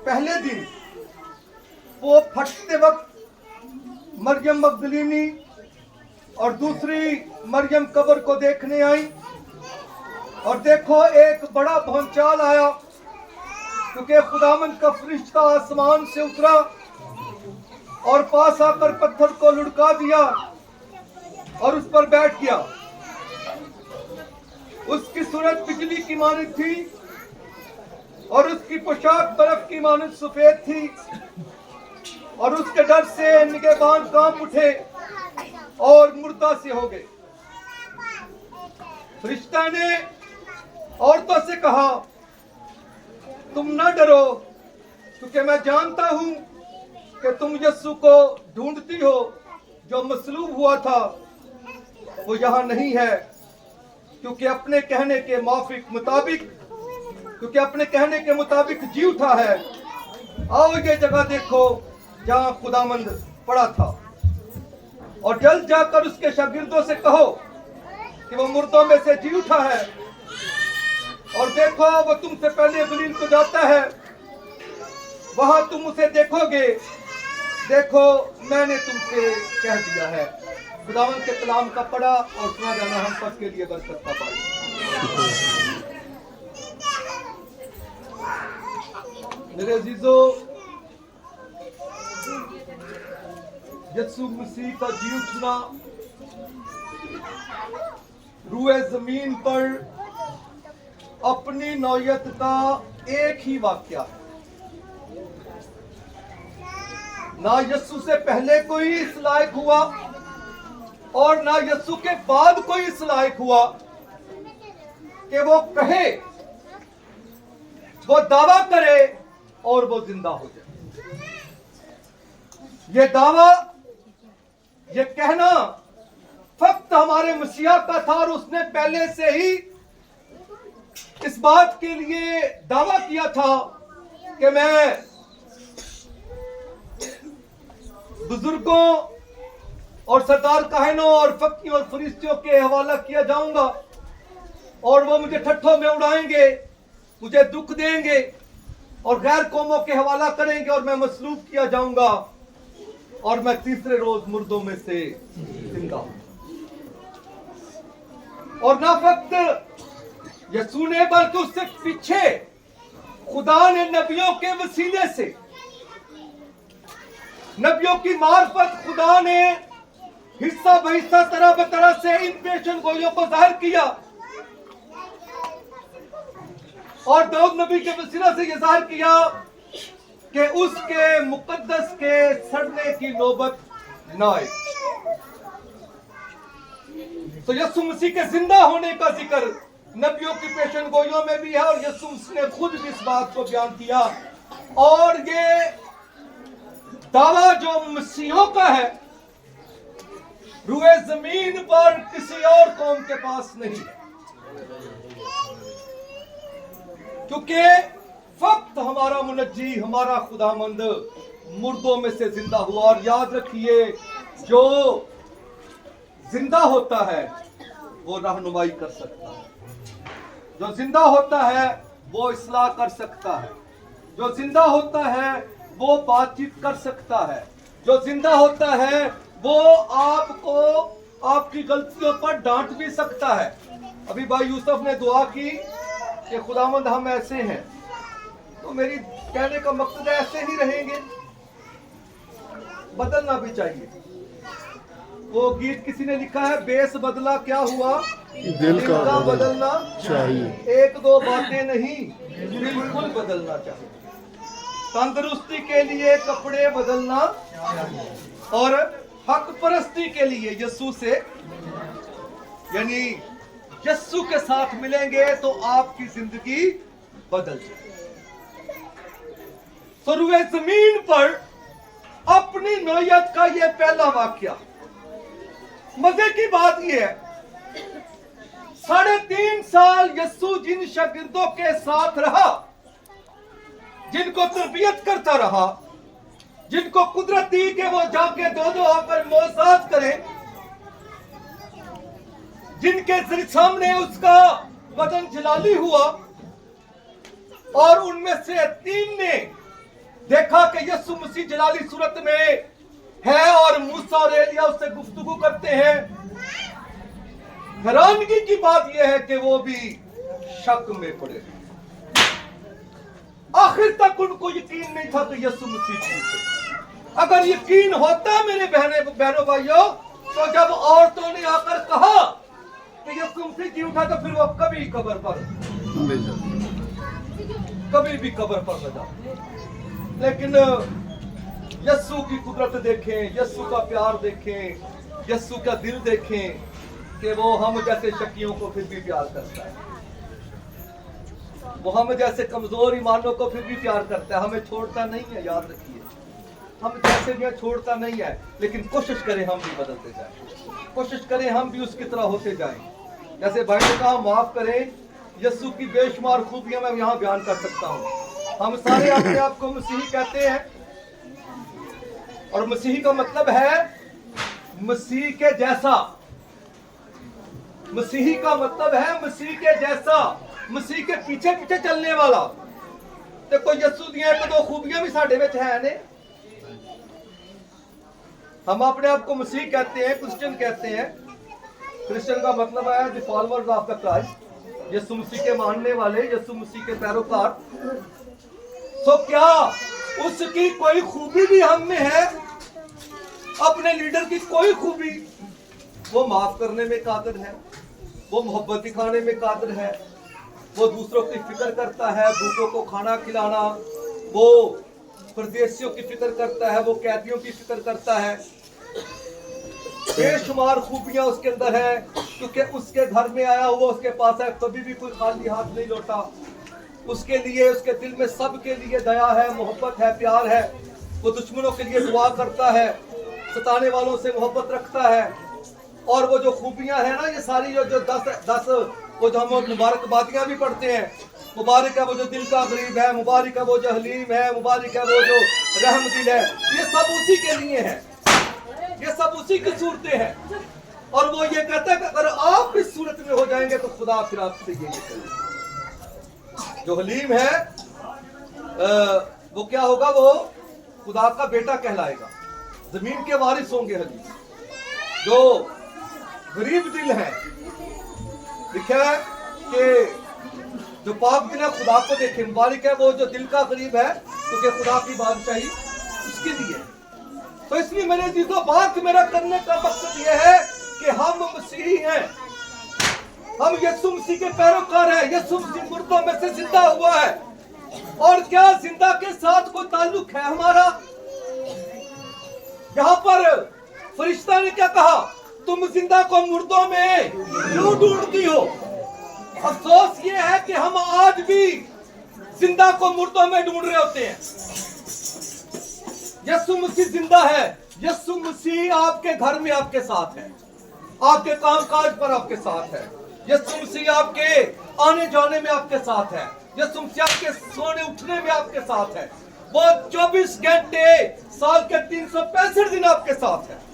पहले दिन वो फटते वक्त मरियम मगदलीनी और दूसरी मरियम कब्र को देखने आई और देखो एक बड़ा भूचाल आया, क्योंकि खुदावंद का फरिश्ता आसमान से उतरा और पास आकर पत्थर को लुढ़का दिया और उस पर बैठ गया। उसकी सूरत बिजली की मानिंद थी और उसकी पोशाक बर्फ की मानिंद सफेद थी और उसके डर से निगहबान कांप उठे और मुर्दा से हो गए। फरिश्ता ने औरतों से कहा, तुम न डरो, क्योंकि मैं जानता हूं कि तुम यीशु को ढूंढती हो जो मसलूब हुआ था। वो यहाँ नहीं है, क्योंकि अपने कहने के मुताबिक जी उठा है। आओ ये जगह देखो जहां खुदावंद पड़ा था, और जल्द जाकर उसके शागिर्दों से कहो कि वो मुर्दों में से जी उठा है, और देखो वो तुमसे पहले गलील को जाता है, वहां तुम उसे देखोगे। देखो मैंने तुमसे कह दिया है। खुदावंद के कलाम का पढ़ा और सुना जाना हम सब के लिए बरकत का पाए। मेरे अजीजों, यीशु मसीह का जी उठना रूए जमीन पर अपनी नौयत का एक ही वाक्या है। ना यीशु से पहले कोई इस लायक हुआ और ना यीशु के बाद कोई इस लायक हुआ कि वो कहे, वो दावा करे और वो जिंदा हो जाए। ये दावा, ये कहना फक्त हमारे मसीहा का था, और उसने पहले से ही इस बात के लिए दावा किया था कि मैं बुजुर्गों और सरदार काहिनों और फकीरों और फरिश्तियों के हवाला किया जाऊंगा, और वो मुझे ठट्ठों में उड़ाएंगे, मुझे दुख देंगे और गैर कौमों के हवाला करेंगे, और मैं मसलूब किया जाऊंगा और मैं तीसरे रोज मुर्दों में से जिंदा हूं। और ना फक्त यीशु ने, बल्कि उससे पीछे खुदा ने नबियों के वसीले से, नबियों की मार्फत खुदा ने हिस्सा बहिस्सा तरह बतरह से इन पेशन गोइयों को जाहिर किया, और दाऊद नबी के वसीला से यह जाहिर किया कि उसके मुकद्दस के सड़ने की नौबत न आए। तो यीशु मसीह के जिंदा होने का जिक्र नबियों की पेशन गोइयों में भी है, और यीशु ने खुद भी इस बात को बयान किया। और ये दावा जो मसीहों का है, रूए जमीन पर किसी और कौम के पास नहीं, क्योंकि फक्त हमारा मुनज्जी, हमारा खुदामंद मुर्दों में से जिंदा हुआ। और याद रखिए, जो जिंदा होता है वो रहनुमाई कर सकता है, जो जिंदा होता है वो इस्लाह कर सकता है, जो जिंदा होता है वो बातचीत कर सकता है, जो जिंदा होता है वो आपको आपकी गलतियों पर डांट भी सकता है। अभी भाई यूसुफ ने दुआ की कि खुदावंद हम ऐसे हैं, तो मेरी कहने का मकसद है ऐसे ही रहेंगे, बदलना भी चाहिए। वो गीत किसी ने लिखा है, बेस बदला क्या हुआ, दिल का बदलना चाहिए। एक दो बातें नहीं, बिल्कुल बदलना चाहिए। तंदुरुस्ती के लिए कपड़े बदलना और हक परस्ती के लिए यीशु से, यानी यीशु के साथ मिलेंगे तो आपकी जिंदगी बदल जाएगी। तो रूए जमीन पर अपनी नौयत का यह पहला वाकया। मजे की बात यह है, 3.5 साल यीशु जिन शागिर्दों के साथ रहा, जिनको तरबियत करता रहा, जिनको कुदरत दी कि वो जाके दो आकर मोसात करें, जिनके सामने उसका बदन जलाली हुआ, और उनमें से 3 ने देखा कि यीशु मसीह जलाली सूरत में है और मूसा और एलिया उससे गुफ्तगू करते हैं। हैरानगी की बात यह है कि वो भी शक में पड़े। आखिर तक उनको यकीन नहीं था कि यीशु मसीह झूठे। अगर यकीन होता मेरे बहनों भाइयों, तो जब औरतों ने आकर कहा कि यीशु मसीह जी उठा, तो फिर वो कभी कब्र पर न जाते। लेकिन यीशु की कुदरत देखें, यीशु का प्यार देखें, यीशु का दिल देखें कि वो हम जैसे शकियों को फिर भी प्यार करता है। वो हम जैसे कमजोर ईमानों को फिर भी प्यार करता है, हमें छोड़ता नहीं है। याद रखिए, हम जैसे भी छोड़ता नहीं है, लेकिन कोशिश करें हम भी बदलते जाएं, कोशिश करें हम भी उसकी तरह होते जाएं। जैसे भाई ने कहा माफ करें, यीशु की बेशुमार खूबियां मैं यहाँ बयान कर सकता हूँ। हम सारे अपने आप को मसीही कहते हैं, और मसीही का मतलब है मसीह के जैसा। मसीही का मतलब है मसीह के जैसा, मसीह के पीछे पीछे चलने वाला। देखो यीशु दी एक दो खूबियां भी साडे विच है ने। हम अपने आप को मसीह कहते हैं, क्रिश्चियन कहते हैं। क्रिश्चियन का मतलब है the followers of the Christ, Yeshu Masih के मानने वाले, यीशु मसीह के पैरोकार। तो क्या उसकी कोई खूबी भी हम में है? अपने लीडर की कोई खूबी? वो माफ करने में कादिर है, वो मोहब्बत दिखाने में कादिर है, वो दूसरों की फिक्र करता है, भूखों को खाना खिलाना, वो परदेशियों की फिक्र करता है, वो कैदियों की फिक्र करता है। बेशुमार खूबियां उसके अंदर है, क्योंकि उसके घर में आया हुआ उसके पास है, कभी भी कोई खाली हाथ नहीं लौटा। उसके लिए, उसके दिल में सबके लिए दया है, मोहब्बत है, प्यार है। वो दुश्मनों के लिए दुआ करता है, सताने वालों से मोहब्बत रखता है। और वो जो खूबियां हैं ना, ये सारी जो 10 वो जो हम मुबारकबादियां भी पढ़ते हैं, मुबारक है वो जो दिल का गरीब है, मुबारक है वो जो हलीम है, मुबारक है वो जो रहम दिल है, ये सब उसी के लिए है, ये सब उसी की सूरतें हैं। और वो ये कहता है कि अगर आप इस सूरत में हो जाएंगे तो खुदा फिर आपसे ये करेगा। जो हलीम है वो क्या होगा? वो खुदा का बेटा कहलाएगा, जमीन के वारिस होंगे हलीम। जो गरीब दिल है, लिखा है कि जो पाक दिल है खुदा को देखे। मुबारक है वो जो दिल का गरीब है, क्योंकि खुदा की बादशाही उसके लिए। तो इसलिए मेरे अजीजों, बात मेरा करने का मकसद यह है कि हम मसीही हैं, हम यीशु मसीह के पैरोकार हैं। यीशु मसीह मुर्दों में से जिंदा हुआ है। और क्या जिंदा के साथ कोई ताल्लुक है हमारा? यहाँ पर फरिश्ता ने क्या कहा? तुम जिंदा को मुर्दों में क्यों ढूंढती हो? अफसोस ये है कि हम आज भी जिंदा को मुर्दों में ढूंढ रहे होते हैं। यीशु मसीह जिंदा है। यीशु मसीह आपके घर में आपके साथ है, आपके कामकाज पर आपके साथ है। यीशु मसीह आपके आने जाने में आपके साथ है। यीशु मसीह आपके सोने उठने में आपके साथ है। वो 24 घंटे साल के 365 दिन आपके साथ है।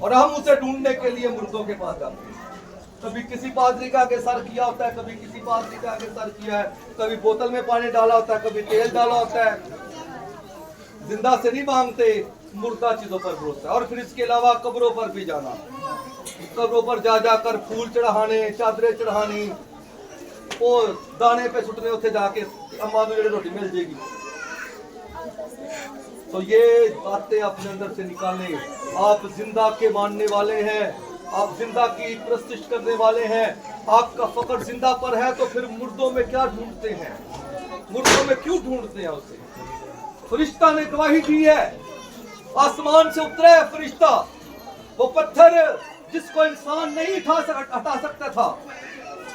और हम उसे ढूंढने के लिए मुर्दों के पास जाते हैं। कभी किसी पादरी का आगे सर किया होता है, कभी किसी पादरी का आगे सर किया है, कभी बोतल में पानी डाला होता है, कभी तेल डाला होता है। जिंदा से नहीं मांगते, मुर्दा चीजों पर भरोसा। और फिर इसके अलावा कब्रों पर भी जाना, कब्रों पर जा जाकर फूल चढ़ाने, चादरें चढ़ानी, वो दाने पे सुटने, उसे जाके अम्मा को रोटी मिल जाएगी। तो ये बातें अपने अंदर से निकालें। आप जिंदा के मानने वाले हैं, आप जिंदा की प्रस्तिश करने वाले हैं। आपका फकर जिंदा पर है, तो फिर मुर्दों में क्या ढूंढते हैं? मुर्दों में क्यों ढूंढते हैं उसे? फरिश्ता ने गवाही दी है, आसमान से उतरा है फरिश्ता। वो पत्थर जिसको इंसान नहीं हटा सकता था।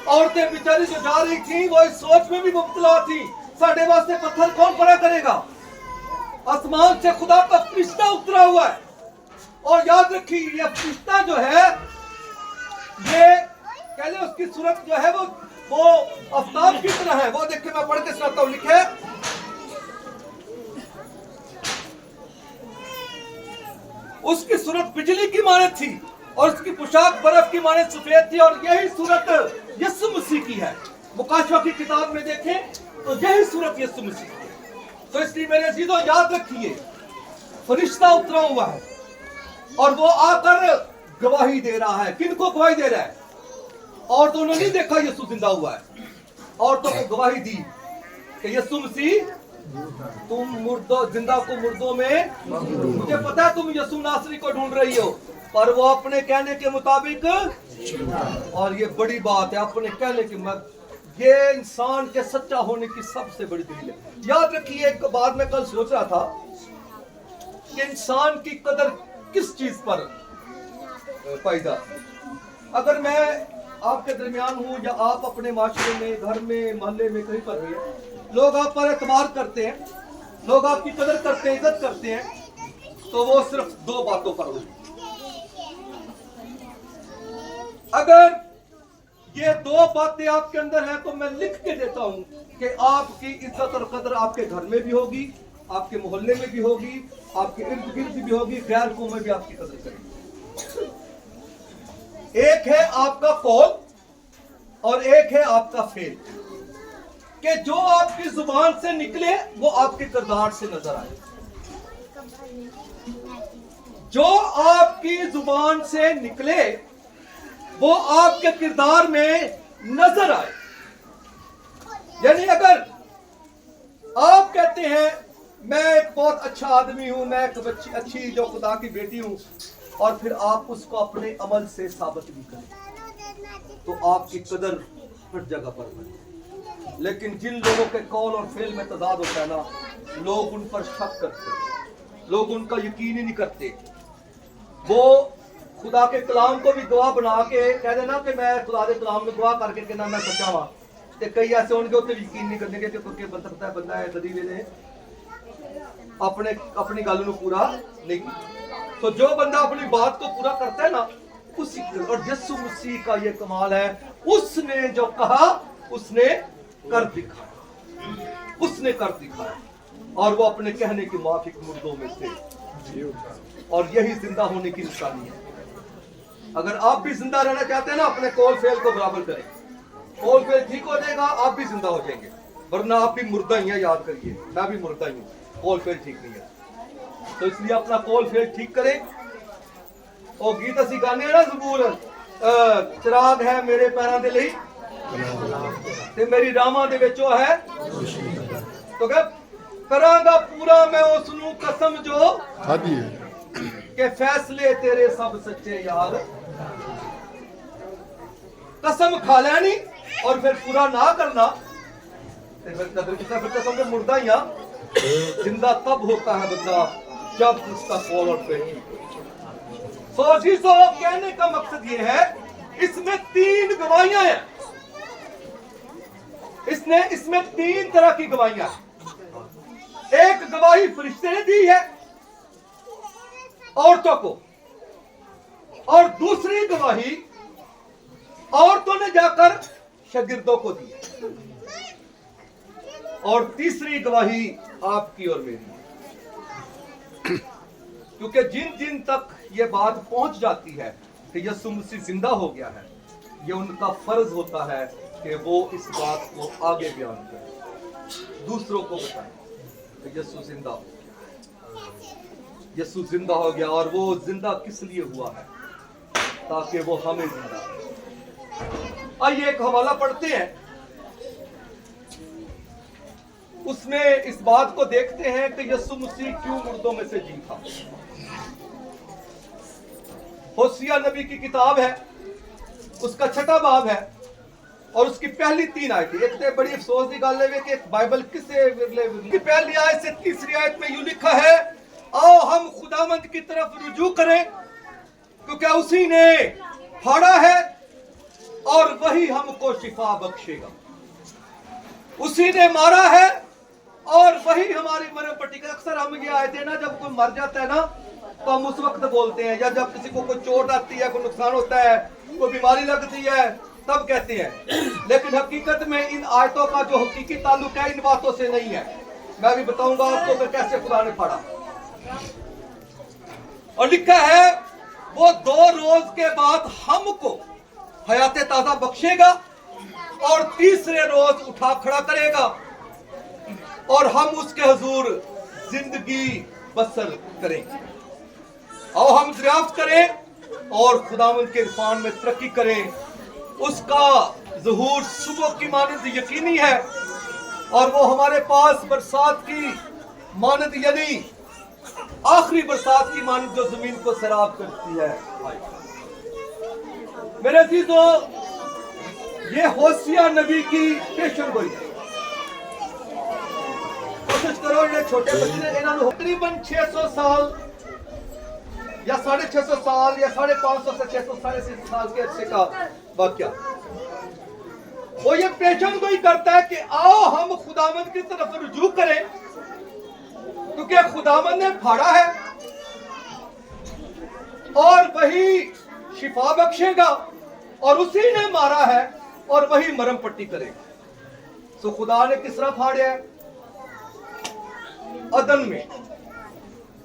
औरतें बेचारी जो जा रही थी, वो इस सोच में भी मुब्तला थी, साढ़े वास्ते पत्थर कौन पड़ा करेगा? आसमान से खुदा का फरिश्ता उतरा हुआ है। और याद रखिए, ये फरिश्ता जो है, ये पहले उसकी सूरत जो है वो आफ्ताब की तरह है। वो देखिए, मैं पढ़ के सुनाता हूं। लिखे, उसकी सूरत बिजली की माने थी और उसकी पोशाक बर्फ की माने सफेद थी। और यही सूरत यीशु मसीह की है। मुकाशवा की किताब में देखें तो यही सूरत यीशु मसीह की है। तो इसलिए मेरे अजीजों याद रखिए, फरिश्ता उतरा हुआ है और वो आकर गवाही दे रहा है। किनको गवाही दे रहा है? औरतों ने नहीं देखा यीशु जिंदा हुआ है, औरतों को गवाही दी कि यीशु मसीह तुम मुर्दों जिंदा को मुर्दों में, मुझे पता है तुम यीशु नासरी को ढूंढ रही हो, पर वो अपने कहने के मुताबिक, और ये बड़ी बात है, अपने कहने की मत, ये इंसान के सच्चा होने की सबसे बड़ी दलील है। याद रखिए, एक बात मैं कल सोच रहा था कि इंसान की कदर किस चीज पर पाई जाती। अगर मैं आपके दरमियान हूं या आप अपने माशरे में, घर में, मोहल्ले में, कहीं पर भी है, लोग आप पर एतबार करते हैं, लोग आपकी कदर करते हैं, इज्जत करते हैं, तो वो सिर्फ दो बातों पर होगी। अगर ये दो बातें आपके अंदर हैं तो मैं लिख के देता हूं कि आपकी इज्जत और कदर आपके घर में भी होगी, आपके मोहल्ले में भी होगी, आपके इर्द गिर्द भी होगी, गैर कौम में भी आपकी कदर करेगी। एक है आपका कौल और एक है आपका फेल, कि जो आपकी जुबान से निकले वो आपके किरदार से नजर आए। जो आपकी जुबान से निकले वो आपके किरदार में नजर आए। यानी अगर आप कहते हैं मैं एक बहुत अच्छा आदमी हूं, मैं एक अच्छी जो खुदा की बेटी हूं, और फिर आप उसको अपने अमल से साबित भी करें, तो आपकी कदर हर जगह पर बने। लेकिन जिन लोगों के कौल और फेल में तजाद होता है ना, लोग उन पर शक करते हैं, लोग उनका यकीन ही नहीं करते। वो खुदा के कलाम को भी गवाह बना के कह देना कि मैं खुदा के कलाम में गवाह करके कहना मैं सच्चा हुआ, तो कई ऐसे होंगे उत्ते यकीन नहीं करने क्योंकि बंदा पता है बंदा है कदी ने अपनी गल को पूरा नहीं किया। तो जो बंदा अपनी बात को पूरा करता है ना, उसी, और यीशु मसीह का ये कमाल है, उसने जो कहा उसने कर दिखाया, उसने कर दिखाया, और वो अपने कहने के माफिक मुर्दों में थे, और यही जिंदा होने की निशानी है। अगर आप भी जिंदा रहना चाहते हैं ना, अपने कॉल फेल को बराबर करें, कॉल फेल ठीक हो जाएगा, आप भी जिंदा हो जाएंगे, वरना आप भी मुर्दा ही हैं। याद करिए, मैं भी मुर्दा ही हूँ, कॉल फेल ठीक नहीं है। तो इसलिए अपना कॉल फेल ठीक करें। और गीत असी गाने ना जबूर, चिराग है मेरे पैरों के लिए ते मेरी रामां दे विच ओ है, तो क्या करांगा पूरा मैं उसनू कसम जो खादी के फैसले तेरे सब सच्चे यार। कसम खा लेनी और फिर पूरा ना करना, फिर कसम के मुर्दा ही। जिंदा तब होता है बंदा जब उसका कॉल और फेल। कहने का मकसद ये है, इसमें 3 गवाहियां हैं, इसमें 3 तरह की गवाहियां हैं। एक गवाही फरिश्ते ने दी है औरतों को, और दूसरी गवाही औरतों ने जाकर शागिर्दों को दी है, और तीसरी गवाही आपकी और मेरी। क्योंकि जिन जिन तक ये बात पहुंच जाती है कि यीशु मसीह जिंदा हो गया है, ये उनका फर्ज होता है कि वो इस बात को आगे बयान करें, दूसरों को बताएं कि यीशु जिंदा हो गया, यीशु जिंदा हो गया। और वो जिंदा किस लिए हुआ है? ताकि वो हमें जिंदा। आइए एक हवाला पढ़ते हैं, उसमें इस बात को देखते हैं कि यीशु मसीह क्यों मुर्दों में से जी था। होसिया नबी की किताब है, उसका 6वां बाब है, और उसकी पहली 3 आयतें। एक तो बड़ी अफसोस की गल है कि बाइबल किसे की पहली आयत से तीसरी आयत में यूं लिखा है, आओ हम खुदावंद की तरफ रुजू करें, क्योंकि उसी ने फाड़ा है और वही हमको शिफा बख्शेगा। उसी ने मारा है और वही हमारी मरहम पट्टी का। अक्सर हम ये आयतें ना, जब कोई मर जाता है ना, तो हम उस वक्त बोलते हैं, या जब किसी को कोई चोट आती है, कोई नुकसान होता है, कोई बीमारी लगती है, तब कहते हैं। लेकिन हकीकत में इन आयतों का जो हकीकी ताल्लुक है इन बातों से नहीं है। मैं भी बताऊंगा आपको कि कैसे खुदा ने फाड़ा। और लिखा है वो 2 रोज के बाद हमको हयाते ताजा बख्शेगा और तीसरे रोज उठा खड़ा करेगा। اور ہم اس کے حضور زندگی بسر کریں گے. اور ہم دریافت کریں اور خداوند کے عرفان میں ترقی کریں. اس کا ظہور صبح کی مانند یقینی ہے اور وہ ہمارے پاس برسات کی مانند یعنی آخری برسات کی مانند جو زمین کو سیراب کرتی ہے. میرے عزیزو، یہ ہوسیہ نبی کی پیشن گوئی ہے. کوشش کرو یہ چھوٹے بچے انہوں نے تقریباً 600 سال یا 650 سال یا 550 سے 600 سال کے عرصے کا واقعہ. وہ یہ پیشن گوئی کرتا ہے کہ آؤ ہم خداوند کی طرف رجوع کریں کیونکہ خداوند نے پھاڑا ہے اور وہی شفا بخشے گا اور اسی نے مارا ہے اور وہی مرم پٹی کرے گا. سو خدا نے کس طرح پھاڑیا ہے؟ عدن میں.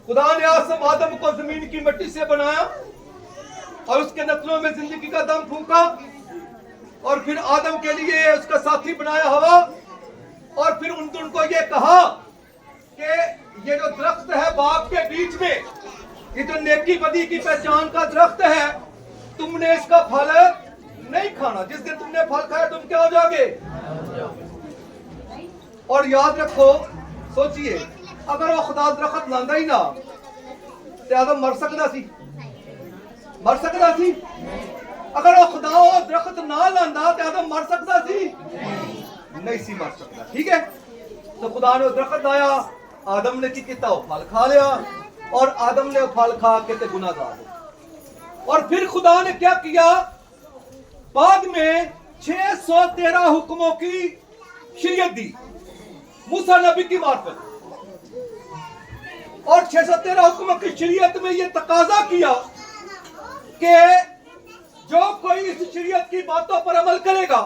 خدا نے آدم کو زمین کی مٹی سے بنایا اور اس کے نتنوں میں زندگی کا دم پھونکا اور پھر آدم کے لیے اس کا ساتھی بنایا ہوا اور پھر ان کو یہ کہا کہ یہ جو درخت ہے باغ کے بیچ میں، یہ جو نیکی بدی کی پہچان کا درخت ہے، تم نے اس کا پھل نہیں کھانا. جس دن تم نے پھل کھایا تم کیا ہو جاؤ گے؟ اور یاد رکھو، سوچئے اگر وہ خدا درخت لاندا ہی نہ تو آدم مر سکتا سی؟ مر سکتا سی؟ اگر وہ خدا وہ درخت نہ لاندا تو آدم مر سکتا سی؟ نہیں سی مر سکتا. ٹھیک ہے، تو خدا نے وہ درخت لایا، آدم نے کی کیتا وہ پھل کھا لیا اور آدم نے وہ پھل کھا کے تے گناہ گار ہو. اور پھر خدا نے کیا کیا؟ بعد میں 613 حکموں کی شریعت دی موسیٰ نبی کی معرفت. اور 613 حکموں کی شریعت میں یہ تقاضا کیا کہ جو کوئی اس شریعت کی باتوں پر عمل کرے گا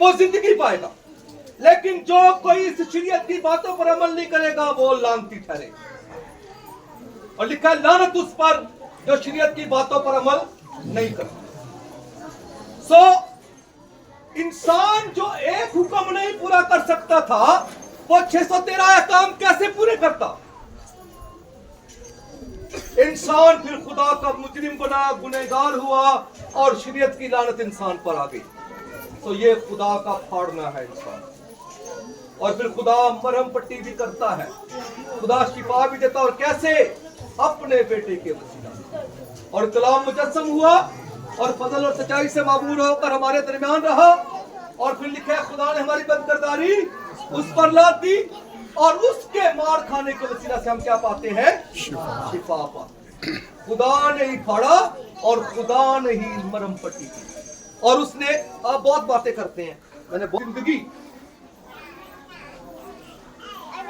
وہ زندگی پائے گا، لیکن جو کوئی اس شریعت کی باتوں پر عمل نہیں کرے گا وہ لعنتی ٹھہرے گا. اور لکھا ہے لعنت اس پر جو شریعت کی باتوں پر عمل نہیں کرتا. سو انسان جو ایک حکم نہیں پورا کر سکتا تھا وہ 613 احکام کیسے پورے کرتا؟ انسان پھر خدا کا مجرم بنا، گنہگار ہوا اور شریعت کی لعنت انسان پر آ گئی. تو یہ خدا کا پھاڑنا ہے انسان. اور پھر خدا مرہم پٹی بھی کرتا ہے، خدا شفا بھی دیتا. اور کیسے؟ اپنے بیٹے کے وسیلہ. اور کلام مجسم ہوا اور فضل اور سچائی سے معمور ہو کر ہمارے درمیان رہا. اور پھر لکھا ہے خدا نے ہماری بدکرداری اس پر لاد دی اور اس کے مار کھانے کے وسیلہ سے ہم کیا پاتے ہیں؟ شفا پاتے ہیں. خدا نے ہی پھاڑا اور خدا نے ہی مرہم پٹی کی. اور اس نے آپ بہت باتیں کرتے ہیں، میں نے زندگی.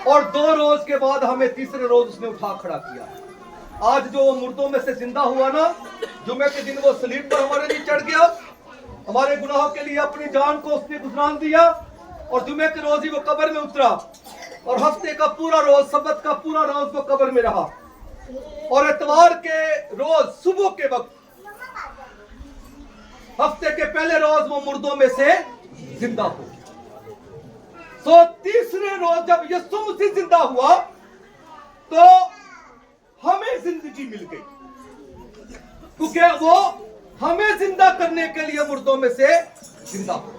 اور 2 روز کے بعد ہمیں تیسرے روز اس نے اٹھا کھڑا کیا. آج جو وہ مردوں میں سے زندہ ہوا نا، جمعے کے دن وہ صلیب پر ہمارے لیے چڑھ گیا، ہمارے گناہوں کے لیے اپنی جان کو اس نے گزران دیا اور جمعے کے روز ہی وہ قبر میں اترا اور ہفتے کا پورا روز، سبت کا پورا روز وہ قبر میں رہا. اور اتوار کے روز صبح کے وقت، ہفتے کے پہلے روز وہ مردوں میں سے زندہ ہو. تو تیسرے روز جب یسوع مسیح زندہ ہوا تو ہمیں زندگی مل گئی کیونکہ وہ ہمیں زندہ کرنے کے لیے مردوں میں سے زندہ ہو.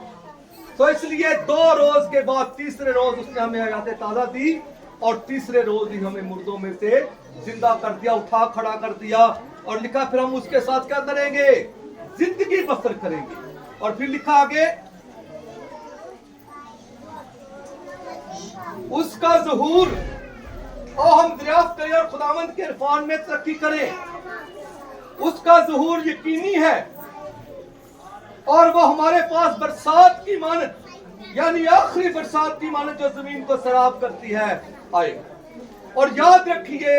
تو اس لیے 2 روز کے بعد تیسرے روز اس نے ہمیں حیات تازہ دی اور تیسرے روز ہی ہمیں مردوں میں سے زندہ کر دیا، اٹھا کھڑا کر دیا. اور لکھا پھر ہم اس کے ساتھ کیا کریں گے؟ زندگی بسر کریں گے. اور پھر لکھا آگے اس کا ظہور اور ہم دریافت کریں اور خداوند کے عرفان میں ترقی کریں. اس کا ظہور یقینی ہے اور وہ ہمارے پاس برسات کی مانند یعنی آخری برسات کی مانند جو زمین کو سیراب کرتی ہے آئے. اور یاد رکھیے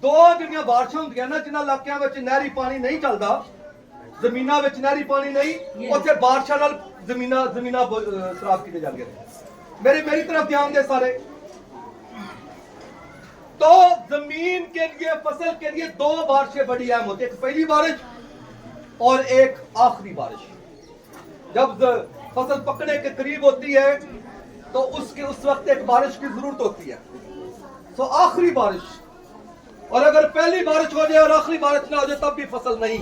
2 جنیاں بارشاں ہوندیاں نا جنہاں علاقیاں وچ نہری پانی نہیں چلدا، زمیناں وچ نہری پانی نہیں، اوتھے بارشاں نال زمیناں سیراب کیتے جاندے نے. میری طرف دھیان دے سارے. تو زمین کے لیے، فصل کے لیے 2 بارشیں بڑی اہم ہوتی ہیں، ایک پہلی بارش اور ایک آخری بارش. جب فصل پکنے کے قریب ہوتی ہے तो उसके उस वक्त एक बारिश की जरूरत होती है, तो आखिरी बारिश, और अगर पहली बारिश हो जाए और आखिरी बारिश ना हो जाए तब भी फसल नहीं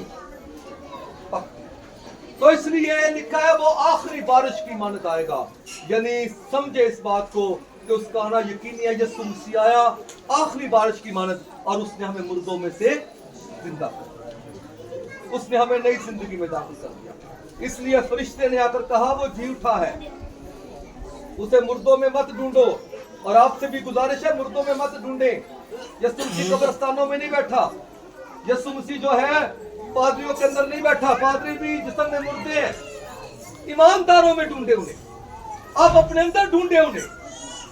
पकती। तो इसलिए लिखा है वो आखिरी बारिश की मानत आएगा, यानी समझे इस बात को कि उसका आना यकीनी है। यीशु मसीह आया आखिरी बारिश की मानत, और उसने हमें मुर्दों में से जिंदा कर दिया, उसने हमें नई जिंदगी में दाखिल कर दिया। इसलिए फरिश्ते ने आकर कहा वो जी उठा है, उसे मुर्दों में मत ढूंढो। और आपसे भी गुजारिश है, मुर्दों में मत ढूंढे। यीशु मसीह कब्रिस्तानों में नहीं बैठा, यीशु मसीह जो है पादरियों के अंदर नहीं बैठा, पादरी भी जिस्म में मुर्दे हैं, ईमानदारों में ढूंढे उन्हें, आप अपने अंदर ढूंढे उन्हें।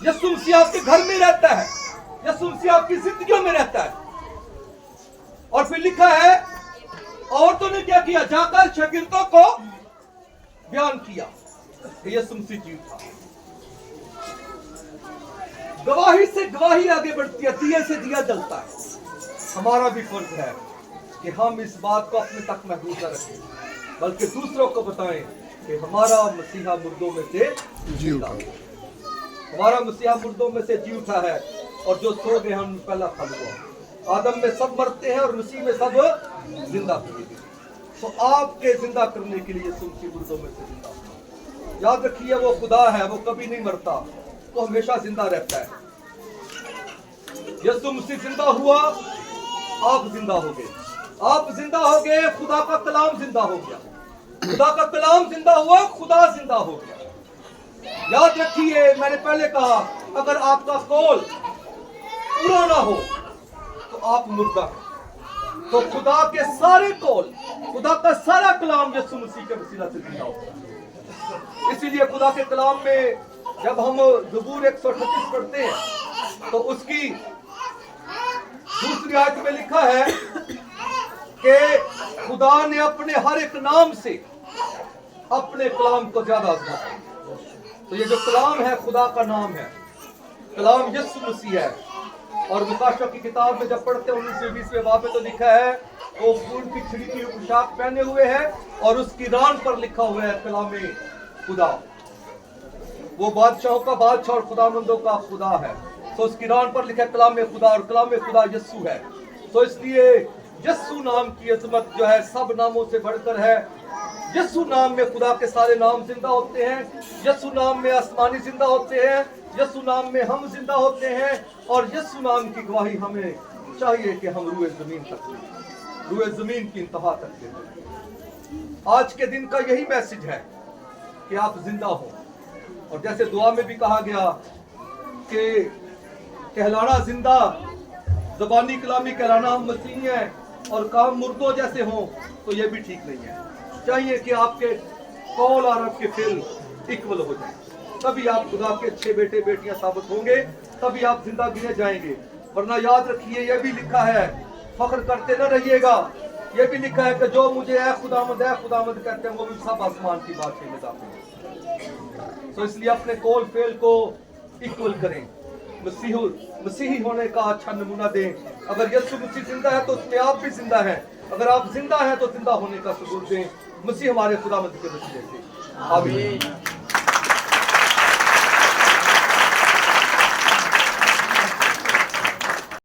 यीशु मसीह आपके घर में रहता है, यीशु मसीह आपकी जिंदगियों में रहता है। और फिर लिखा है औरतों ने क्या किया, जाकर शागिर्दों को बयान किया कि यीशु मसीह जी था। गवाही से गवाही आगे बढ़ती है, दिए से दिया जलता है। हमारा भी फर्ज है कि हम इस बात को अपने तक महदूद न रखें, बल्कि दूसरों को बताएं कि हमारा मसीहा मुर्दों में से जी उठा, हमारा मसीहा मुर्दों में से जी उठा है, और जो सो गए हम पहला खल हुआ। आदम में सब मरते हैं और मसीह में सब जिंदा होते हैं। तो आपके जिंदा करने के लिए यीशु मसीह मुर्दों में से जिंदा हुआ। याद रखिए वो खुदा है, वो कभी नहीं मरता, तो हमेशा जिंदा रहता है। यीशु मसीह जिंदा हुआ, आप जिंदा हो गए, आप जिंदा हो गए, खुदा का कलाम जिंदा हो गया, खुदा का कलाम जिंदा हुआ, खुदा जिंदा हो गया। याद रखिए मैंने पहले कहा, अगर आपका कौल पूरा ना हो तो आप मुर्दा हैं। तो खुदा के सारे कौल, खुदा का सारा कलाम यीशु मसीह के वसीला से जिंदा होता है। इसीलिए खुदा के कलाम में जब हम ज़बूर 138 पढ़ते हैं तो उसकी दूसरी आयत में लिखा है कि खुदा ने अपने हर एक नाम से अपने कलाम को ज्यादा आजमा। तो ये जो कलाम है खुदा का नाम है, कलाम यीशु मसीह है। और मुकाशा की किताब में जब पढ़ते हैं 19-20वें बाब में तो लिखा है वो फूल की छिड़ी की पोशाक पहने हुए है और उसकी रान पर लिखा हुआ है कलाम खुदा। वो बादशाहों का बादशाह और खुदामंदों का खुदा है। तो उसकी रान पर लिखा है कलाम खुदा, और कलाम खुदा यीशु है। तो इसलिए यीशु नाम की अजमत जो है सब नामों से बढ़कर है। यीशु नाम में खुदा के सारे नाम जिंदा होते हैं, यीशु नाम में आसमानी जिंदा होते हैं, यीशु नाम में हम जिंदा होते हैं, और यीशु नाम की गवाही हमें चाहिए कि हम रूए जमीन तक लें, रूए जमीन की इंतहा तक लें। आज के दिन का यही मैसेज है कि आप जिंदा हो। और जैसे दुआ में भी कहा गया कि कहलाना जिंदा, ज़बानी कलामी कहलाना हम मसीही हैं और काम मुर्दों जैसे हों, तो ये भी ठीक नहीं है। चाहिए कि आपके कौल और आपके फेल इक्वल हो जाए, तभी आप खुदा के अच्छे बेटे बेटियां साबित होंगे, तभी आप जिंदा गिने जाएंगे। वरना याद रखिए ये भी लिखा है, फख्र करते न रहिएगा, ये भी लिखा है कि जो मुझे ऐ खुदावंद कहते हैं वो भी सब आसमान की बात में दाखिल हैं। तो इसलिए अपने कौल फेल को इक्वल करें, मसीही होने का अच्छा नमूना दें। अगर यीशु मसीह जिंदा है तो उसमें आप भी जिंदा हैं, अगर आप जिंदा हैं तो जिंदा होने का सबूत दें। मसीह हमारे खुदावंद के वसीले से आमीन।